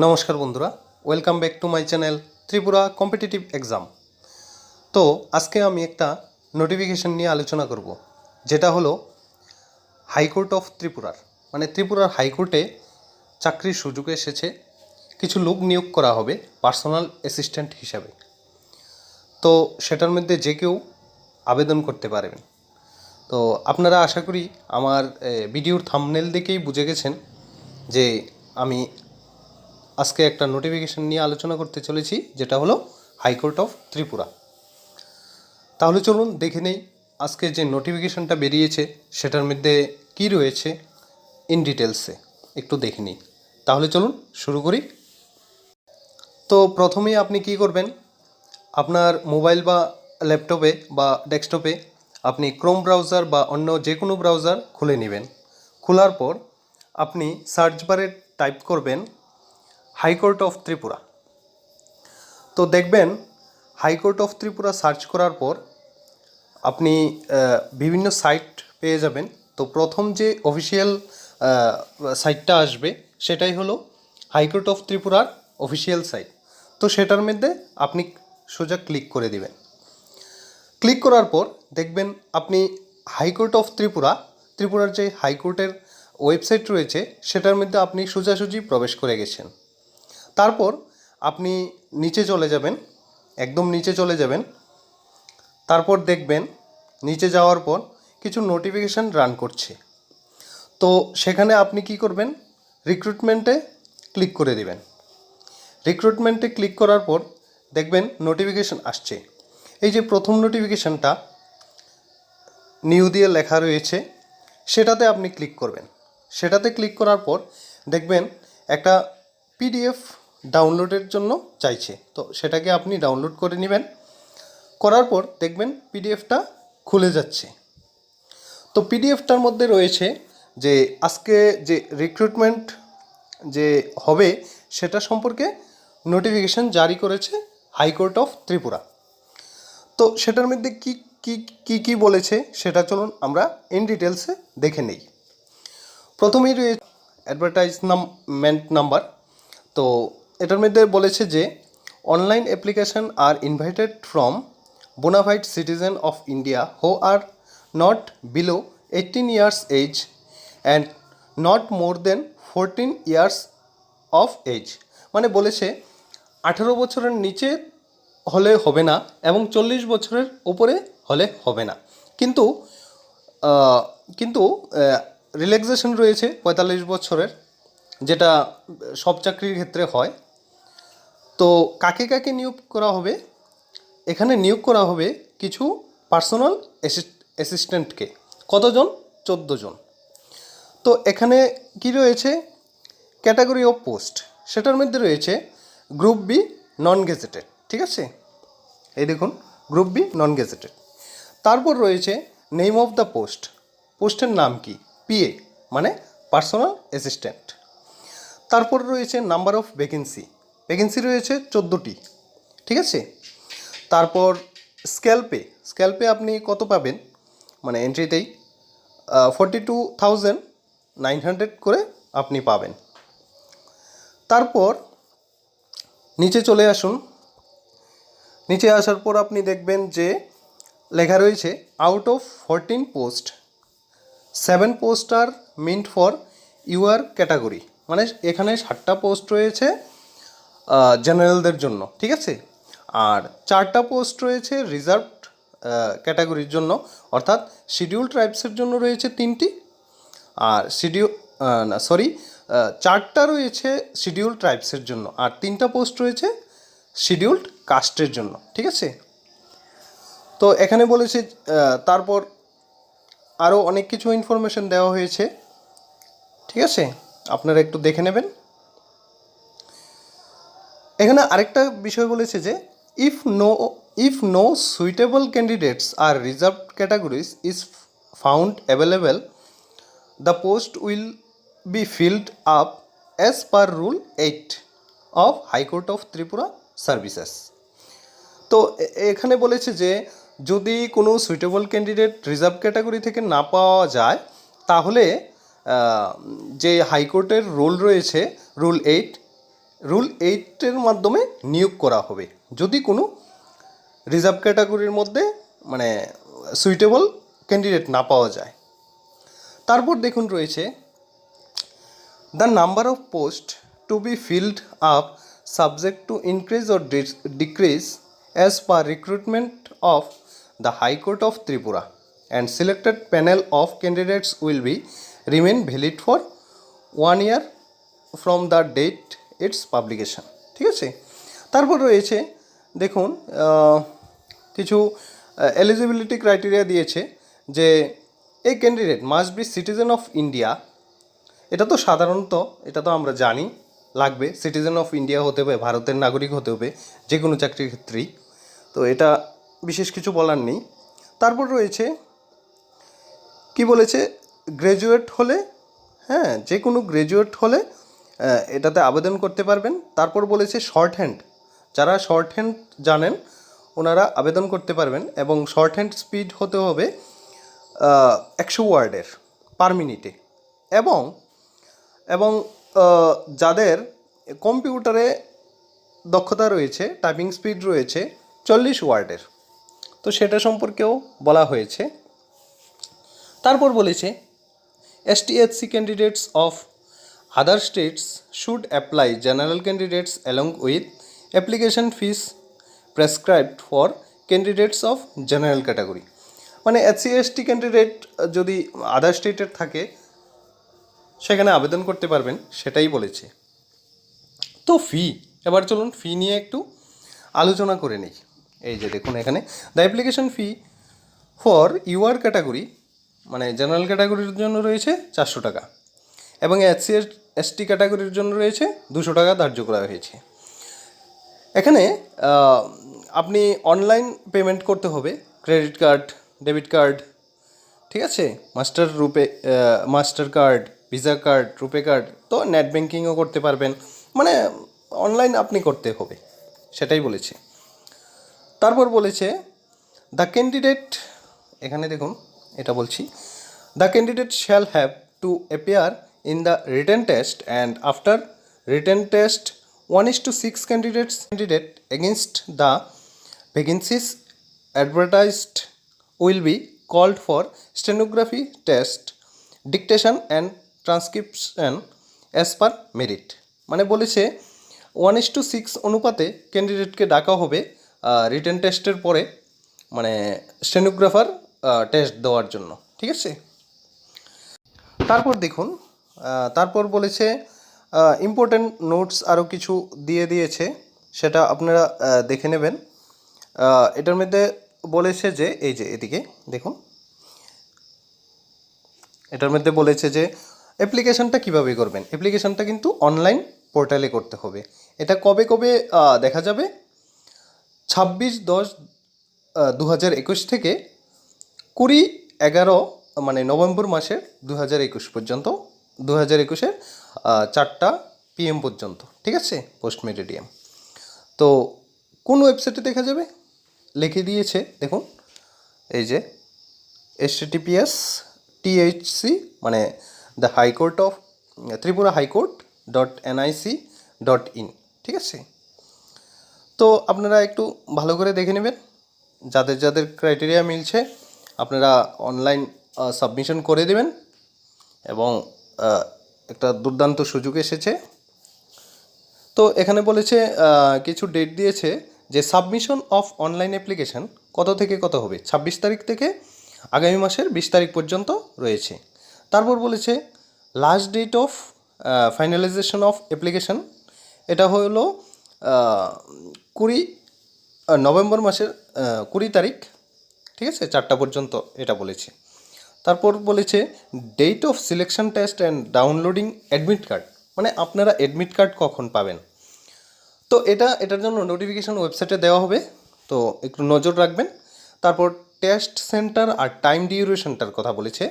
নমস্কার বন্ধুরা, welcome back to my channel Tripura competitive exam. তো আজকে আমি একটা নোটিফিকেশন নিয়ে আলোচনা করব, যেটা হলো হাইকোর্ট অফ ত্রিপুরার, মানে ত্রিপুরার হাইকোর্টে চাকরির সুযোগ এসেছে। কিছু লোক নিয়োগ করা হবে পার্সোনাল অ্যাসিস্ট্যান্ট হিসাবে। তো সেটার মধ্যে যে কেউ আবেদন করতে পারবেন। তো আপনারা আশা করি আমার ভিডিওর থাম্বনেল দেখেই বুঝে গেছেন যে আমি আজকে একটা নোটিফিকেশন নিয়ে আলোচনা করতে চলেছি, যেটা হলো হাইকোর্ট অফ ত্রিপুরা। তাহলে চলুন দেখে নেই আজকে যে নোটিফিকেশনটা বেরিয়েছে সেটার মধ্যে কি রয়েছে ইন ডিটেলসে একটু দেখে নিই। তাহলে চলুন শুরু করি। তো প্রথমেই আপনি কি করবেন, আপনার মোবাইল বা ল্যাপটপে বা ডেস্কটপে আপনি ক্রোম ব্রাউজার বা অন্য যে কোনো ব্রাউজার খুলে নেবেন। খোলার পর আপনি সার্চ বারে টাইপ করবেন হাইকোর্ট অফ ত্রিপুরা। তো দেখবেন হাইকোর্ট অফ ত্রিপুরা সার্চ করার পর আপনি বিভিন্ন সাইট পেয়ে যাবেন। তো প্রথম যে অফিসিয়াল সাইটটা আসবে সেটাই হলো হাইকোর্ট অফ ত্রিপুরার অফিসিয়াল সাইট। তো সেটার মধ্যে আপনি সোজা ক্লিক করে দিবেন। ক্লিক করার পর দেখবেন আপনি হাইকোর্ট অফ ত্রিপুরার যে হাইকোর্টের ওয়েবসাইট রয়েছে সেটার মধ্যে আপনি সোজাসুজি প্রবেশ করে গেছেন। তারপর আপনি নিচে চলে যাবেন, একদম নিচে চলে যাবেন। তারপর দেখবেন নিচে যাওয়ার পর কিছু নোটিফিকেশান রান করছে। তো সেখানে আপনি কি করবেন, রিক্রুটমেন্টে ক্লিক করে দেবেন। রিক্রুটমেন্টে ক্লিক করার পর দেখবেন নোটিফিকেশান আসছে। এই যে প্রথম নোটিফিকেশানটা নিউ দিয়ে লেখা রয়েছে সেটাতে আপনি ক্লিক করবেন। সেটাতে ক্লিক করার পর দেখবেন একটা পিডিএফ ডাউনলোডের জন্য চাইছে। তো সেটাকে আপনি ডাউনলোড করে নেবেন। করার পর দেখবেন পিডিএফটা খুলে যাচ্ছে। তো পিডিএফটার মধ্যে রয়েছে যে আজকে যে রিক্রুটমেন্ট যে হবে সেটা সম্পর্কে নোটিফিকেশান জারি করেছে হাইকোর্ট অফ ত্রিপুরা। তো সেটার মধ্যে কি কি কি কি বলেছে সেটা চলুন আমরা ইন ডিটেলসে দেখে নেই। প্রথমেই রয়েছে অ্যাডভার্টাইজমেন্ট নাম্বার। তো এটার মধ্যে বলেছে যে online application are invited from bonafide citizen of India who are not below 18 years age and not more than 14 years of age. মানে বলেছে 18 বছরের নিচে হলে হবে না এবং 40 বছরের উপরে হলে হবে না। কিন্তু কিন্তু রিল্যাক্সেশন রয়েছে 45 বছরের, যেটা সব চাকরির ক্ষেত্রে হয়। তো কাকে কাকে নিয়োগ করা হবে, এখানে নিয়োগ করা হবে কিছু পার্সোনাল অ্যাসিস্ট্যান্টকে। কতজন? 14 জন। তো এখানে কি রয়েছে, ক্যাটাগরি অফ পোস্ট, সেটার মধ্যে রয়েছে গ্রুপ বি নন গেজেটেড। ঠিক আছে, এই দেখুন গ্রুপ বি নন গেজেটেড। তারপর রয়েছে নেম অফ দ্য পোস্ট, পোস্টের নাম কি, পিএ মানে পার্সোনাল অ্যাসিস্ট্যান্ট। তারপর রয়েছে নাম্বার অফ ভ্যাকেন্সি, ভ্যাকেন্সি রয়েছে 14টি। ঠিক আছে। তারপর স্ক্যালপে আপনি কত পাবেন, মানে এন্ট্রিতেই 42,900 করে আপনি পাবেন। তারপর নিচে চলে আসুন। নিচে আসার পর আপনি দেখবেন যে লেখা রয়েছে out of 14 post 7 post are meant for your category. মানে এখানে 7টা পোস্ট রয়েছে জেনারেলদের জন্য। ঠিক আছে। আর 4টা পোস্ট রয়েছে রিজার্ভড ক্যাটাগরির জন্য, অর্থাৎ শিডিউল ট্রাইবসের জন্য রয়েছে 3টি। আর 4টা রয়েছে শিডিউল ট্রাইবসের জন্য, আর 3টা পোস্ট রয়েছে শিডিউলড কাস্টের জন্য। ঠিক আছে। তো এখানে বলেছে তারপর আরও অনেক কিছু ইনফরমেশন দেওয়া হয়েছে। ঠিক আছে, আপনারা একটু দেখে নেবেন। এখানে আরেকটা বিষয় বলেছে যে if no suitable candidates are reserved categories is found available, the post will be filled up as per rule 8 of high court of Tripura services. তো এখানে বলেছে যে যদি কোনো সুইটেবল ক্যান্ডিডেট রিজার্ভ ক্যাটাগরি থেকে না পাওয়া যায়, তাহলে যে হাইকোর্টের রুল রয়েছে রুল 8, রুল 8-এর মাধ্যমে নিয়োগ করা হবে যদি কোনো রিজার্ভ ক্যাটাগরির মধ্যে মানে সুইটেবল ক্যান্ডিডেট না পাওয়া যায়। তারপর দেখুন রয়েছে the number of post to be filled up subject to increase or decrease as per recruitment of the high court of Tripura and selected panel of candidates will be remain valid for 1 year from the date its publication. ঠিক আছে, তারপর রয়েছে দেখুন কিছু eligibility criteria দিয়েছে যে এই candidate must be citizen of India. এটা তো সাধারণত এটা তো আমরা জানি লাগবে, সিটিজেন অফ ইন্ডিয়া হতে হবে, ভারতের নাগরিক হতে হবে যে কোনো চাকরির ক্ষেত্রেই, তো এটা বিশেষ কিছু বলার নেই। তারপর রয়েছে কি বলেছে, গ্র্যাজুয়েট হলে, হ্যাঁ যে কোনো গ্র্যাজুয়েট হলে এটাতে আবেদন করতে পারবেন। তারপর বলেছে শর্ট হ্যান্ড, যারা শর্ট হ্যান্ড জানেন ওনারা আবেদন করতে পারবেন এবং শর্ট হ্যান্ড স্পিড হতে হবে 100 ওয়ার্ডের পার মিনিটে এবং এবং যাদের কম্পিউটারে দক্ষতা রয়েছে, টাইপিং স্পিড রয়েছে 40 ওয়ার্ডের, তো সেটা সম্পর্কেও বলা হয়েছে। তারপর বলেছে STHC candidates of other states should apply general candidates along with application fees prescribed for candidates of general category. মানে SC/ST ক্যান্ডিডেট যদি আদার স্টেটের থাকে সেখানে আবেদন করতে পারবেন, সেটাই বলেছে। তো ফি, এবার চলুন ফি নিয়ে একটু আলোচনা করে নিই। এই যে দেখুন এখানে the application fee for UR category মানে জেনারেল ক্যাটাগরির জন্য রয়েছে 400 টাকা এবং SC/ST ক্যাটাগরির জন্য রয়েছে 200 টাকা ধার্য করা হয়েছে। এখানে আপনি অনলাইন পেমেন্ট করতে হবে, ক্রেডিট কার্ড, ডেবিট কার্ড, ঠিক আছে, মাস্টার কার্ড, ভিসা কার্ড, রুপে কার্ড, তো নেট ব্যাঙ্কিংও করতে পারবেন, মানে অনলাইন আপনি করতে হবে, সেটাই বলেছে। তারপর বলেছে দ্য ক্যান্ডিডেট, এখানে দেখুন এটা বলছি, the candidate shall have to appear in the written test and after written test 1:6 candidate against the vacancies advertised will be called for stenography test, dictation and transcription as per merit। মানে বলেছে 1:6 অনুপাতে ক্যান্ডিডেটকে ডাকা হবে written টেস্টের পরে, মানে stenographer test দেওয়ার জন্য, ঠিক আছে। তারপর দেখুন তারপর বলেছে ইম্পর্ট্যান্ট নোটস আরও কিছু দিয়েছে, সেটা আপনারা দেখে নেবেন। এটার মধ্যে বলেছে যে এই যে এদিকে দেখুন, এটার মধ্যে বলেছে যে অ্যাপ্লিকেশানটা কীভাবে করবেন। অ্যাপ্লিকেশানটা কিন্তু অনলাইন পোর্টালে করতে হবে। এটা কবে কবে দেখা যাবে, 26/10/2021 থেকে 20/11 মানে নভেম্বর মাসের 2021 পর্যন্ত, 2021-এর 4টা PM পর্যন্ত, ঠিক আছে, পোস্ট মেরিডিয়াম। তো কোন ওয়েবসাইটে দেখা যাবে লিখে দিয়েছে দেখুন, এই যে https মানে the high court of Tripura HighCourt.nic.in, ঠিক আছে। তো আপনারা একটু ভালো করে দেখে নেবেন, যাদের যাদের ক্রাইটেরিয়া মিলছে আপনারা অনলাইন সাবমিশন করে দেবেন এবং একটা দুর্দান্ত সুযোগ এসেছে। তো এখানে বলেছে কিছু ডেট দিয়েছে যে সাবমিশন অফ অনলাইন অ্যাপ্লিকেশান কত থেকে কত হবে, 26 তারিখ থেকে আগামী মাসের 20 তারিখ পর্যন্ত রয়েছে। তারপর বলেছে last date of finalization of application, এটা হলো 20 নভেম্বর মাসের 20 তারিখ, ঠিক আছে, 4টা পর্যন্ত এটা বলেছে। তারপর বলেছে date of selection test and downloading admit card, মানে আপনারা অ্যাডমিট কার্ড কখন পাবেন। তো এটার জন্য নোটিফিকেশান ওয়েবসাইটে দেওয়া হবে, তো একটু নজর রাখবেন। তারপর টেস্ট সেন্টার আর টাইম ডিউরেশনটার কথা বলেছে,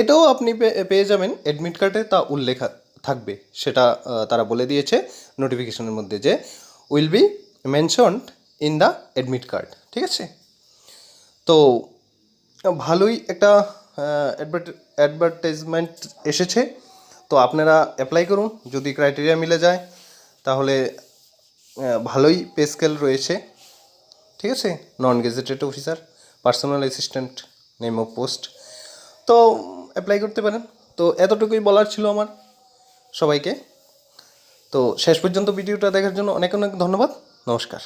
এটাও আপনি পেয়ে যাবেন অ্যাডমিট কার্ডে, তা উল্লেখ থাকবে, সেটা তারা বলে দিয়েছে নোটিফিকেশানের মধ্যে যে will be mentioned in the admit card, ঠিক আছে। তো ভালোই একটা অ্যাডভার্টাইজমেন্ট এসেছে, তো আপনারা অ্যাপ্লাই করুন যদি ক্রাইটেরিয়া মিলে যায়। তাহলে ভালোই পে স্কেল রয়েছে, ঠিক আছে। নন gazetted officer, personal assistant, name of post, তো অ্যাপ্লাই করতে পারেন। তো এতটুকুই বলার ছিল আমার সবাইকে। তো শেষ পর্যন্ত ভিডিওটা দেখার জন্য অনেক অনেক ধন্যবাদ। নমস্কার।